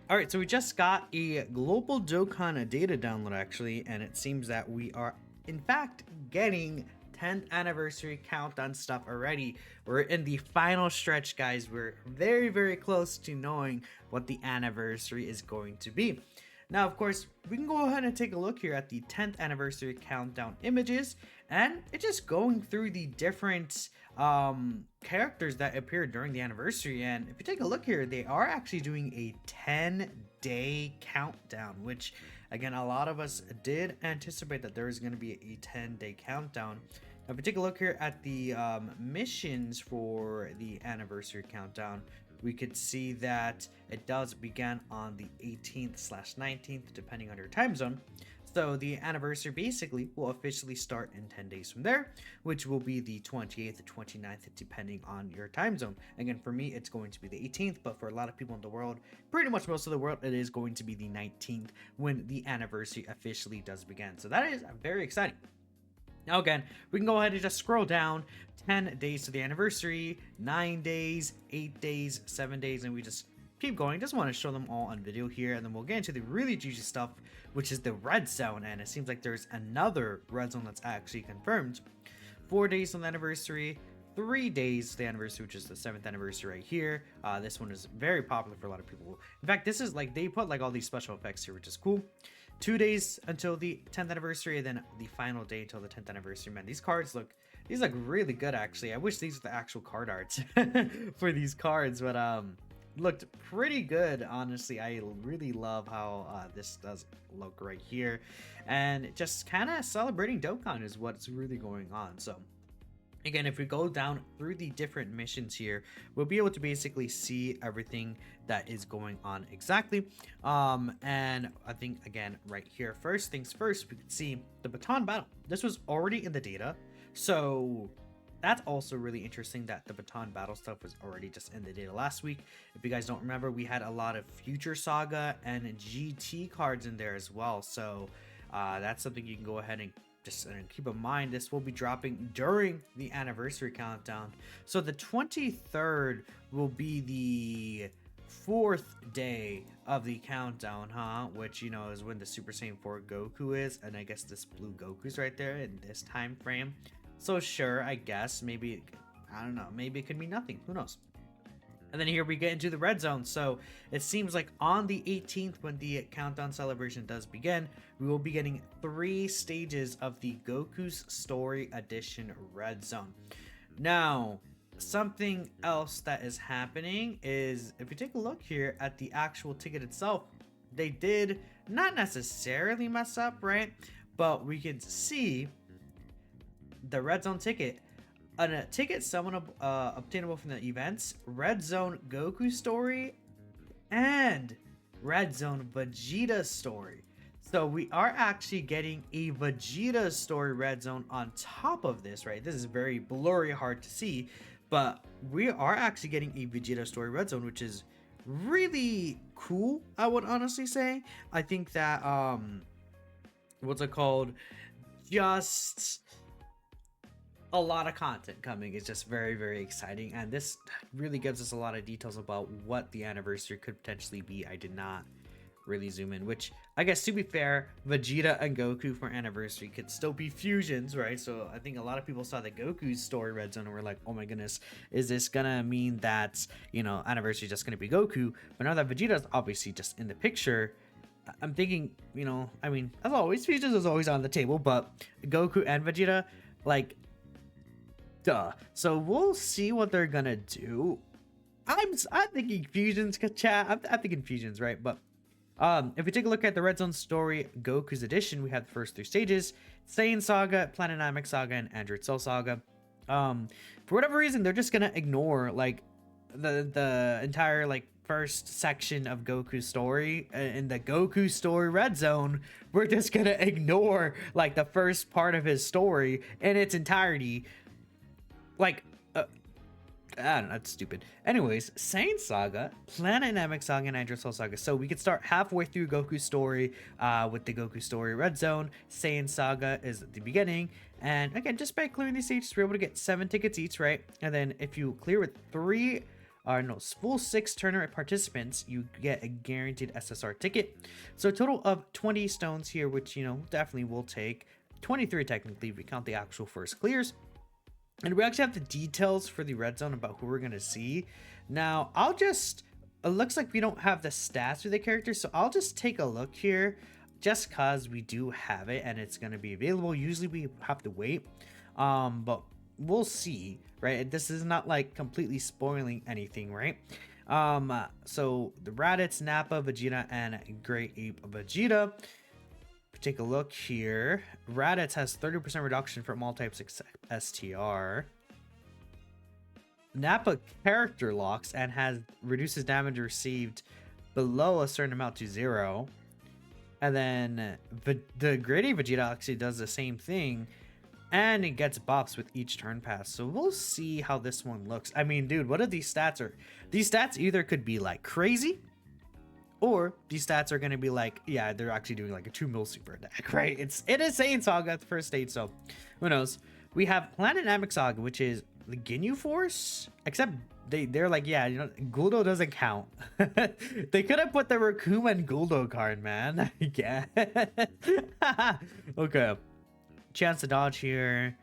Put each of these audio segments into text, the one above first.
All right, so we just got a global Dokkan data download actually, and it seems that we are in fact getting 10th anniversary countdown stuff already. We're in the final stretch, guys. We're very, very close to knowing what the anniversary is going to be. Now, of course, we can go ahead and take a look here at the 10th anniversary countdown images, and it's just going through the different characters that appeared during the anniversary. And if you take a look here, they are actually doing a 10-day countdown, which again, a lot of us did anticipate that there is going to be a 10-day countdown. Now, if you take a look here at the missions for the anniversary countdown, we could see that it does begin on the 18th/19th, depending on your time zone. So the anniversary basically will officially start in 10 days from there, which will be the 28th, 29th, depending on your time zone. Again, for me, it's going to be the 18th, but for a lot of people in the world, pretty much most of the world, it is going to be the 19th when the anniversary officially does begin. So that is very exciting. Now again, we can go ahead and just scroll down 10 days to the anniversary, 9 days, 8 days, 7 days, and we just keep going. Just want to show them all on video here, and then we'll get into the really juicy stuff, which is the red zone. And it seems like there's another red zone that's actually confirmed. 4 days on the anniversary, 3 days to the anniversary, which is the 7th anniversary right here. This one is very popular for a lot of people. In fact, this is like, they put like all these special effects here, which is cool. 2 days until the 10th anniversary, and then the final day until the 10th anniversary. Man, these cards look really good actually. I wish these were the actual card arts for these cards, but looked pretty good, honestly. I really love how this does look right here, and just kind of celebrating Dokkan is what's really going on. So again, if we go down through the different missions here, we'll be able to basically see everything that is going on exactly. And I think again right here, first things first, we can see the Pettan battle. This was already in the data, so that's also really interesting that the Pettan battle stuff was already just in the data last week. If you guys don't remember, we had a lot of Future Saga and GT cards in there as well, so that's something you can go ahead and just keep in mind. This will be dropping during the anniversary countdown. So the 23rd will be the 4th day of the countdown, which, you know, is when the Super Saiyan 4 Goku is, and I guess this blue Goku's right there in this time frame. So sure, I guess maybe, I don't know, maybe it could mean nothing, who knows. And then here we get into the red zone. So it seems like on the 18th, when the countdown celebration does begin, we will be getting 3 stages of the Goku's Story Edition red zone. Now, something else that is happening is, if you take a look here at the actual ticket itself, they did not necessarily mess up, right? But we can see the red zone ticket. A ticket obtainable from the events, Red Zone Goku Story, and Red Zone Vegeta Story. So we are actually getting a Vegeta Story Red Zone on top of this, right? This is very blurry, hard to see, but we are actually getting a Vegeta Story Red Zone, which is really cool, I would honestly say. I think that, what's it called? Just a lot of content coming. Is just very, very exciting, and this really gives us a lot of details about what the anniversary could potentially be. I did not really zoom in, which I guess, to be fair, Vegeta and Goku for anniversary could still be fusions, right? So I think a lot of people saw the Goku's story red zone and were like, oh my goodness, is this gonna mean that, you know, anniversary is just gonna be Goku? But now that Vegeta's obviously just in the picture, I'm thinking, you know, I mean, as always, fusions is always on the table, but Goku and Vegeta, like, duh. So we'll see what they're gonna do. I'm thinking fusions, chat. I'm thinking fusions, right? But if we take a look at the Red Zone Story Goku's Edition, we have the first 3 stages: Saiyan Saga, Planet Namek Saga, and Android Cell Saga. For whatever reason, they're just gonna ignore like the entire like first section of Goku's story in the Goku Story Red Zone. We're just gonna ignore like the first part of his story in its entirety. Like, I don't know, that's stupid. Anyways, Saiyan Saga, Planet Namek Saga, and Android Cell Saga. So we could start halfway through Goku's story with the Goku Story Red Zone. Saiyan Saga is at the beginning. And again, just by clearing these stages, we're able to get 7 tickets each, right? And then if you clear with 3 no, full 6 tournament participants, you get a guaranteed SSR ticket. So a total of 20 stones here, which, you know, definitely will take 23 technically if we count the actual first clears. And we actually have the details for the red zone about who we're going to see. Now, it looks like we don't have the stats for the characters, so I'll just take a look here just cause we do have it and it's going to be available. Usually we have to wait, but we'll see, right? This is not like completely spoiling anything, right? So the Raditz, Nappa, Vegeta, and Gray Ape Vegeta. Take a look here. Raditz has 30% reduction from all types except STR. Nappa character locks and reduces damage received below a certain amount to 0. And then the Gray Ape Vegeta actually does the same thing, and it gets buffs with each turn pass. So we'll see how this one looks. I mean, dude, what are these stats? These stats either could be like crazy, or these stats are going to be like, yeah, they're actually doing like a 2 mil super attack, right? It is Saiyan Saga at the first stage, so who knows? We have Planet Namek Saga, which is the Ginyu Force, except they're like, yeah, you know, Guldo doesn't count. They could have put the Rakuma and Guldo card, man. Yeah. Okay. Chance to dodge here.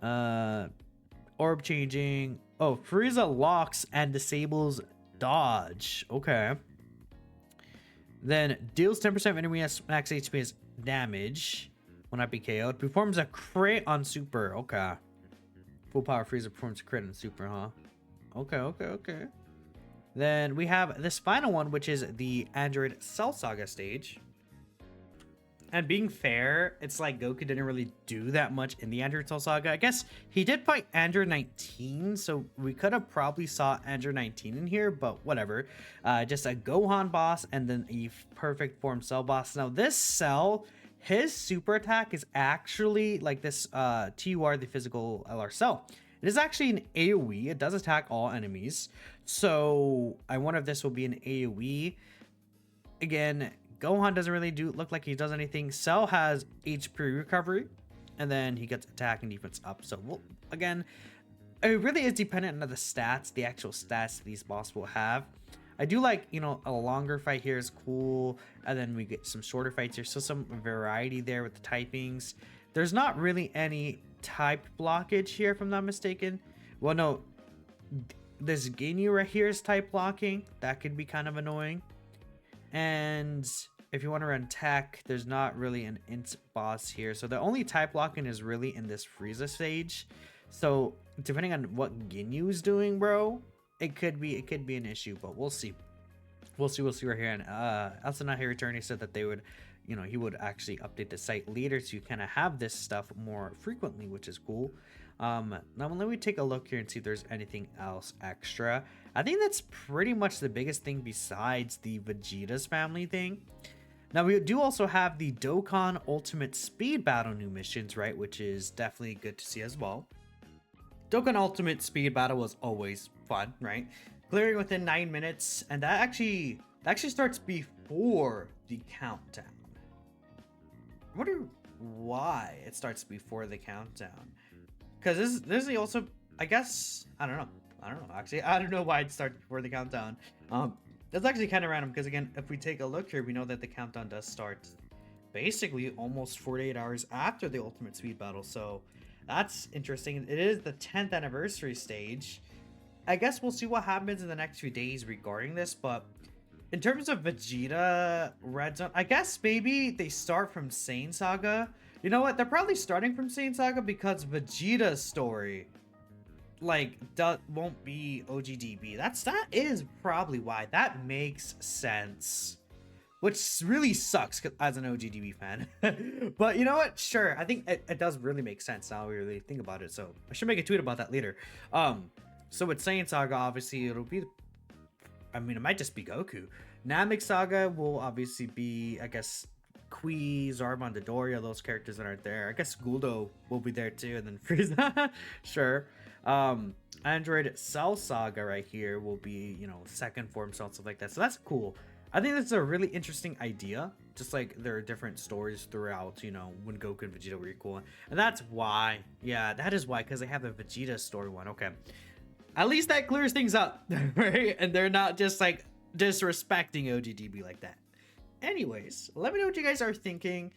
Orb changing. Oh, Frieza locks and disables dodge. Okay. Then deals 10% enemy max HP as damage when not be KO'd. Performs a crit on super. Okay. Full power Frieza performs a crit on super, huh? Okay. Then we have this final one, which is the Android Cell Saga stage. And being fair, it's like Goku didn't really do that much in the Android Cell Saga. I guess he did fight Android 19, so we could have probably saw Android 19 in here, but whatever. Just a Gohan boss and then a perfect form Cell boss. Now this Cell, his super attack is actually like this TUR, the physical LR Cell. It is actually an AoE. It does attack all enemies. So I wonder if this will be an AoE. Again, Gohan doesn't really look like he does anything. Cell has HP recovery, and then he gets attack and defense up. So again, it really is dependent on the stats, the actual stats these bosses will have. I do like, you know, a longer fight here is cool, and then we get some shorter fights here. So some variety there with the typings. There's not really any type blockage here, if I'm not mistaken. Well, no, this Ginyu right here is type blocking. That could be kind of annoying. And if you want to run tech, there's not really an int boss here. So the only type locking is really in this Frieza stage. So depending on what Ginyu is doing, bro, it could be an issue, but we'll see. We'll see right here. And also not here attorney said that they would, you know, he would actually update the site later to kind of have this stuff more frequently, which is cool. Now let me take a look here and see if there's anything else extra. I think that's pretty much the biggest thing besides the Vegeta's family thing. Now we do also have the Dokkan Ultimate Speed Battle new missions, right? Which is definitely good to see as well. Dokkan Ultimate Speed Battle was always fun, right? Clearing within 9 minutes, and that actually starts before the countdown. I wonder why it starts before the countdown. Because this is also, I guess, I don't know. Actually, I don't know why it starts before the countdown. That's actually kind of random because, again, if we take a look here, we know that the countdown does start basically almost 48 hours after the Ultimate Speed Battle. So that's interesting. It is the 10th anniversary stage. I guess we'll see what happens in the next few days regarding this. But in terms of Vegeta Red Zone, I guess maybe they start from Saiyan Saga. You know what? They're probably starting from Saiyan Saga because Vegeta's story won't be OGDB. That is probably why. That makes sense, which really sucks as an OGDB fan. But you know what, sure, I think it does really make sense now we really think about it. So I should make a tweet about that later. So with Saiyan Saga, obviously it'll be, I mean, it might just be Goku. Namek Saga will obviously be, I guess, Kui, Zarbon, Dodoria, those characters that aren't there. I guess Guldo will be there too, and then Frieza. Sure. Android Cell Saga right here will be, you know, second form cell, stuff like that. So that's cool. I think that's a really interesting idea. Just like there are different stories throughout, you know, when Goku and Vegeta were equal. And that's why, yeah, that is why, because they have the Vegeta story one. Okay. At least that clears things up, right? And they're not just like disrespecting OGDB like that. Anyways, let me know what you guys are thinking.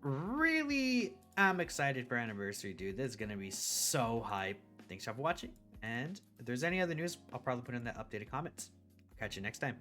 Really, I'm excited for Anniversary, dude. This is gonna be so hype. Thanks for watching. And if there's any other news, I'll probably put in the updated comments. I'll catch you next time.